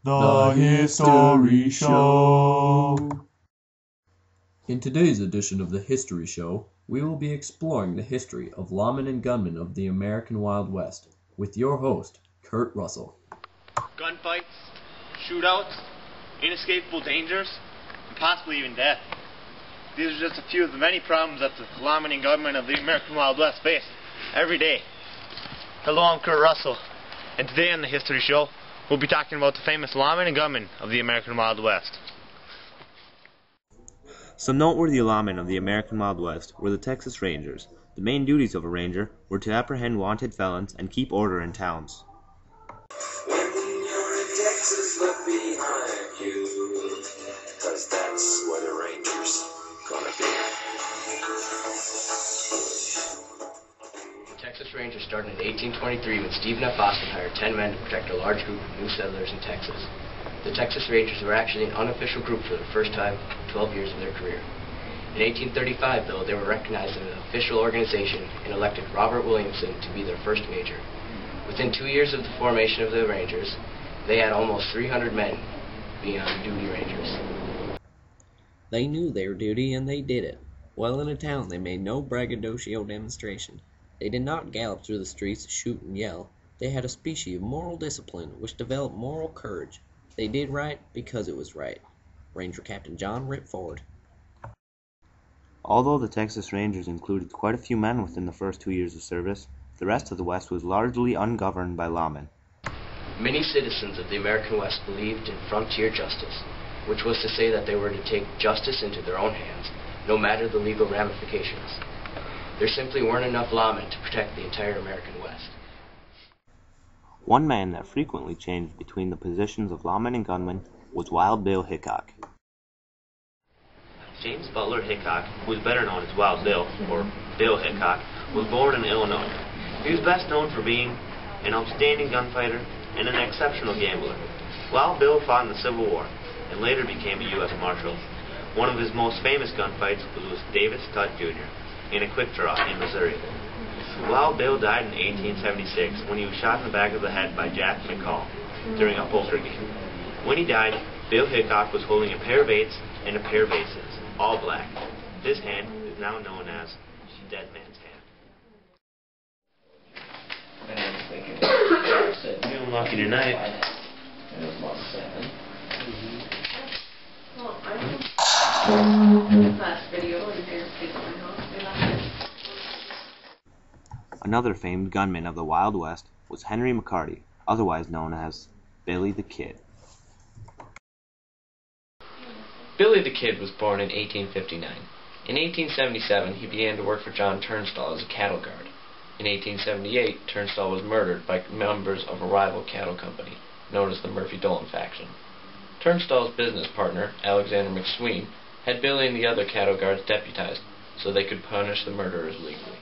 The History Show. In today's edition of the History Show, we will be exploring the history of lawmen and gunmen of the American Wild West with your host, Kurt Russell. Gunfights, shootouts, inescapable dangers, and possibly even death. These are just a few of the many problems that the lawmen and gunmen of the American Wild West face every day. Hello, I'm Kurt Russell, and today on the History Show, we'll be talking about the famous lawmen and gunmen of the American Wild West. Some noteworthy lawmen of the American Wild West were the Texas Rangers. The main duties of a ranger were to apprehend wanted felons and keep order in towns. When you're in Texas, look behind you, 'cause that's where the Rangers gonna be. The Texas Rangers started in 1823 when Stephen F. Austin hired 10 men to protect a large group of new settlers in Texas. The Texas Rangers were actually an unofficial group for the first time in 12 years of their career. In 1835, though, they were recognized as an official organization and elected Robert Williamson to be their first major. Within 2 years of the formation of the Rangers, they had almost 300 men being on duty Rangers. They knew their duty and they did it. While in a town, they made no braggadocio demonstration. They did not gallop through the streets, shoot and yell. They had a species of moral discipline which developed moral courage. They did right because it was right. Ranger Captain John Rip Ford. Although the Texas Rangers included quite a few men within the first 2 years of service, the rest of the West was largely ungoverned by lawmen. Many citizens of the American West believed in frontier justice, which was to say that they were to take justice into their own hands, no matter the legal ramifications. There simply weren't enough lawmen to protect the entire American West. One man that frequently changed between the positions of lawman and gunman was Wild Bill Hickok. James Butler Hickok, who was better known as Wild Bill, or Bill Hickok, was born in Illinois. He was best known for being an outstanding gunfighter and an exceptional gambler. Wild Bill fought in the Civil War and later became a U.S. Marshal. One of his most famous gunfights was with David Scott Jr. in a quick draw in Missouri. Wild Bill died in 1876 when he was shot in the back of the head by Jack McCall during a poker game. When he died, Bill Hickok was holding a pair of eights and a pair of aces, all black. This hand is now known as Dead Man's Hand. You're unlucky tonight. Another famed gunman of the Wild West was Henry McCarty, otherwise known as Billy the Kid. Billy the Kid was born in 1859. In 1877, he began to work for John Turnstall as a cattle guard. In 1878, Turnstall was murdered by members of a rival cattle company, known as the Murphy-Dolan faction. Turnstall's business partner, Alexander McSween, had Billy and the other cattle guards deputized so they could punish the murderers legally.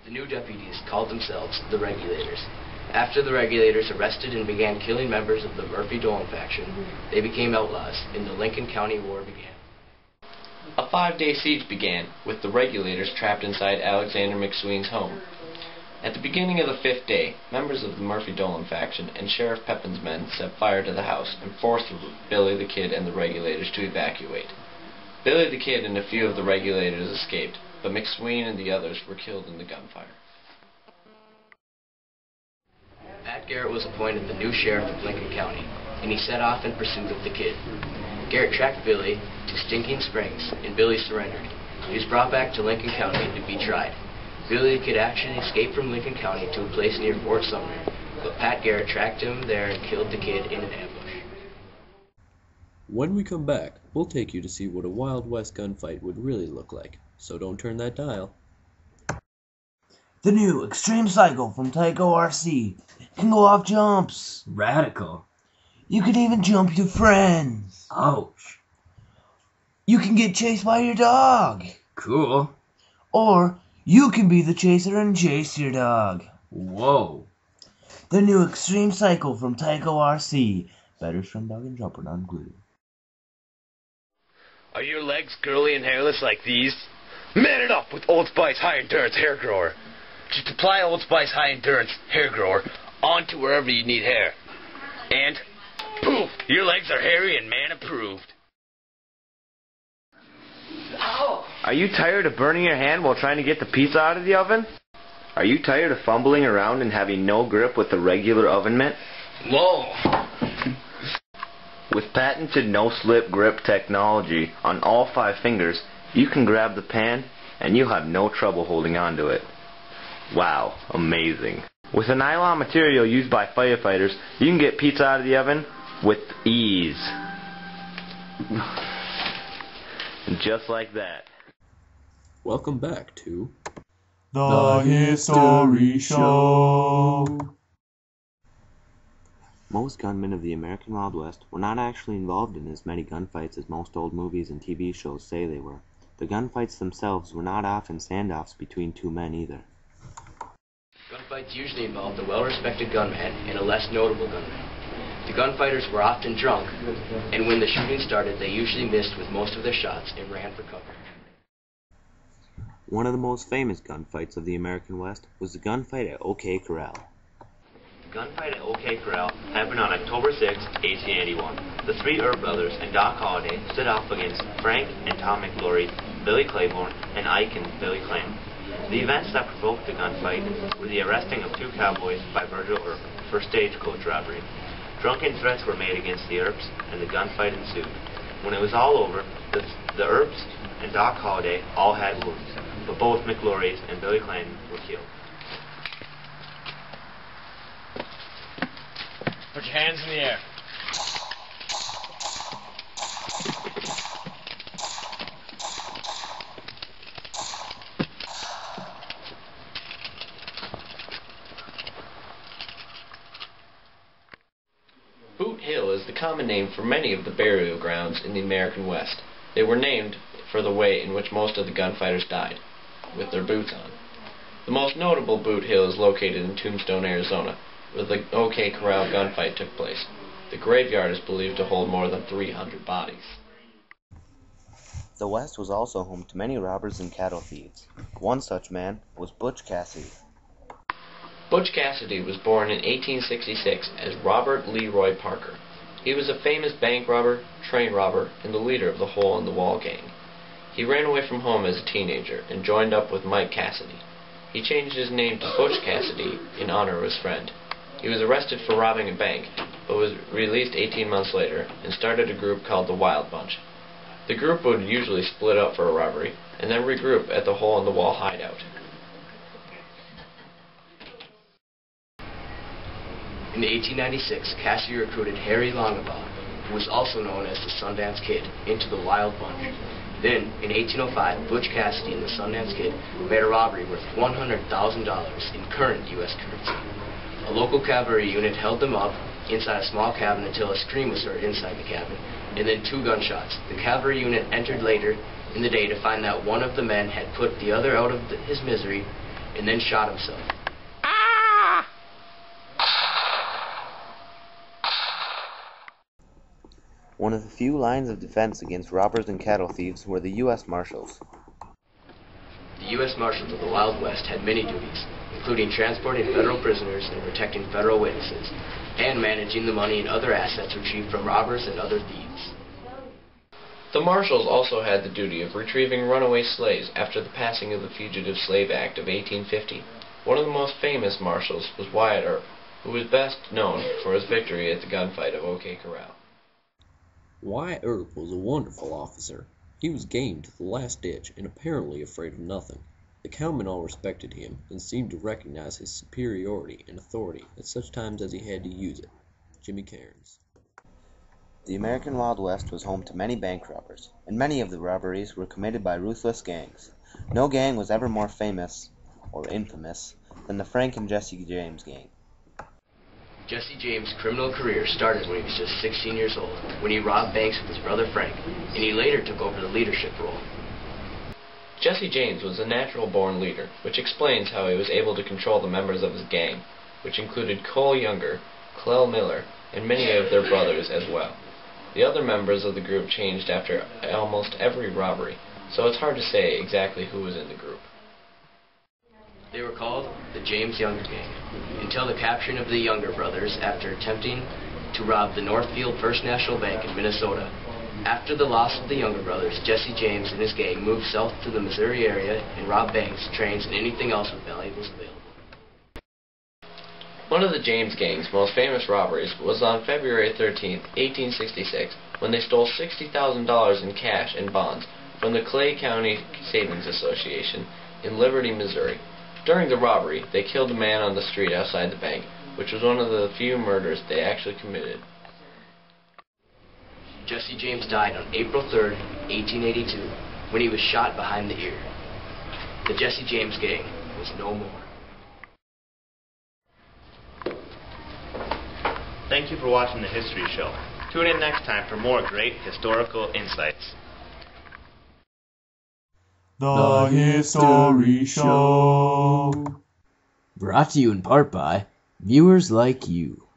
The new deputies called themselves the Regulators. After the Regulators arrested and began killing members of the Murphy-Dolan faction, they became outlaws, and the Lincoln County War began. A 5-day siege began, with the Regulators trapped inside Alexander McSween's home. At the beginning of the 5th day, members of the Murphy-Dolan faction and Sheriff Pepin's men set fire to the house and forced Billy the Kid and the Regulators to evacuate. Billy the Kid and a few of the Regulators escaped, but McSween and the others were killed in the gunfire. Pat Garrett was appointed the new sheriff of Lincoln County, and he set off in pursuit of the Kid. Garrett tracked Billy to Stinking Springs, and Billy surrendered. He was brought back to Lincoln County to be tried. Billy the Kid actually escaped from Lincoln County to a place near Fort Sumner, but Pat Garrett tracked him there and killed the Kid in an ambush. When we come back, we'll take you to see what a Wild West gunfight would really look like, so don't turn that dial. The new Extreme Cycle from Tyco RC can go off jumps. Radical. You can even jump your friends. Ouch. You can get chased by your dog. Cool. Or you can be the chaser and chase your dog. Whoa. The new Extreme Cycle from Tyco RC. Better trim dog and jumper not included. Are your legs curly and hairless like these? Man it up with Old Spice High Endurance Hair Grower. Just apply Old Spice High Endurance Hair Grower onto wherever you need hair. And poof, your legs are hairy and man approved. Ow! Are you tired of burning your hand while trying to get the pizza out of the oven? Are you tired of fumbling around and having no grip with the regular oven mitt? Whoa! With patented no-slip grip technology on all 5 fingers, you can grab the pan and you'll have no trouble holding on to it. Wow, amazing. With the nylon material used by firefighters, you can get pizza out of the oven with ease. Just like that. Welcome back to The History Show. Most gunmen of the American Wild West were not actually involved in as many gunfights as most old movies and TV shows say they were. The gunfights themselves were not often standoffs between 2 men either. Gunfights usually involved a well-respected gunman and a less notable gunman. The gunfighters were often drunk, and when the shooting started, they usually missed with most of their shots and ran for cover. One of the most famous gunfights of the American West was the gunfight at OK Corral. The gunfight at OK Corral happened on October 6, 1881. The 3 Earp brothers and Doc Holliday stood off against Frank and Tom McLaury, Billy Claiborne, and Ike and Billy Clem. The events that provoked the gunfight were the arresting of 2 cowboys by Virgil Earp for stagecoach robbery. Drunken threats were made against the Earps, and the gunfight ensued. When it was all over, the Earps and Doc Holliday all had wounds, but both McLaury's and Billy Clem were killed. Put your hands in the air. Boot Hill is the common name for many of the burial grounds in the American West. They were named for the way in which most of the gunfighters died, with their boots on. The most notable Boot Hill is located in Tombstone, Arizona, where the OK Corral gunfight took place. The graveyard is believed to hold more than 300 bodies. The West was also home to many robbers and cattle thieves. One such man was Butch Cassidy. Butch Cassidy was born in 1866 as Robert Leroy Parker. He was a famous bank robber, train robber, and the leader of the Hole in the Wall gang. He ran away from home as a teenager and joined up with Mike Cassidy. He changed his name to Butch Cassidy in honor of his friend. He was arrested for robbing a bank, but was released 18 months later and started a group called the Wild Bunch. The group would usually split up for a robbery and then regroup at the Hole in the Wall hideout. In 1896, Cassidy recruited Harry Longabaugh, who was also known as the Sundance Kid, into the Wild Bunch. Then, in 1805, Butch Cassidy and the Sundance Kid made a robbery worth $100,000 in current U.S. currency. A local cavalry unit held them up inside a small cabin until a scream was heard inside the cabin, and then 2 gunshots. The cavalry unit entered later in the day to find that one of the men had put the other out of his misery and then shot himself. One of the few lines of defense against robbers and cattle thieves were the U.S. Marshals. The U.S. Marshals of the Wild West had many duties, including transporting federal prisoners and protecting federal witnesses, and managing the money and other assets retrieved from robbers and other thieves. The Marshals also had the duty of retrieving runaway slaves after the passing of the Fugitive Slave Act of 1850. One of the most famous Marshals was Wyatt Earp, who was best known for his victory at the gunfight of OK Corral. Wyatt Earp was a wonderful officer. He was game to the last ditch and apparently afraid of nothing. The cowmen all respected him and seemed to recognize his superiority and authority at such times as he had to use it. Jimmy Cairns. The American Wild West was home to many bank robbers, and many of the robberies were committed by ruthless gangs. No gang was ever more famous, or infamous, than the Frank and Jesse James gang. Jesse James' criminal career started when he was just 16 years old, when he robbed banks with his brother Frank, and he later took over the leadership role. Jesse James was a natural-born leader, which explains how he was able to control the members of his gang, which included Cole Younger, Clell Miller, and many of their brothers as well. The other members of the group changed after almost every robbery, so it's hard to say exactly who was in the group. They were called the James Younger Gang, until the capturing of the Younger brothers after attempting to rob the Northfield First National Bank in Minnesota. After the loss of the younger brothers, Jesse James and his gang moved south to the Missouri area and robbed banks, trains, and anything else with valuables available. One of the James gang's most famous robberies was on February 13, 1866, when they stole $60,000 in cash and bonds from the Clay County Savings Association in Liberty, Missouri. During the robbery, they killed a man on the street outside the bank, which was one of the few murders they actually committed. Jesse James died on April 3, 1882, when he was shot behind the ear. The Jesse James gang was no more. Thank you for watching the History Show. Tune in next time for more great historical insights. The History Show. Brought to you in part by viewers like you.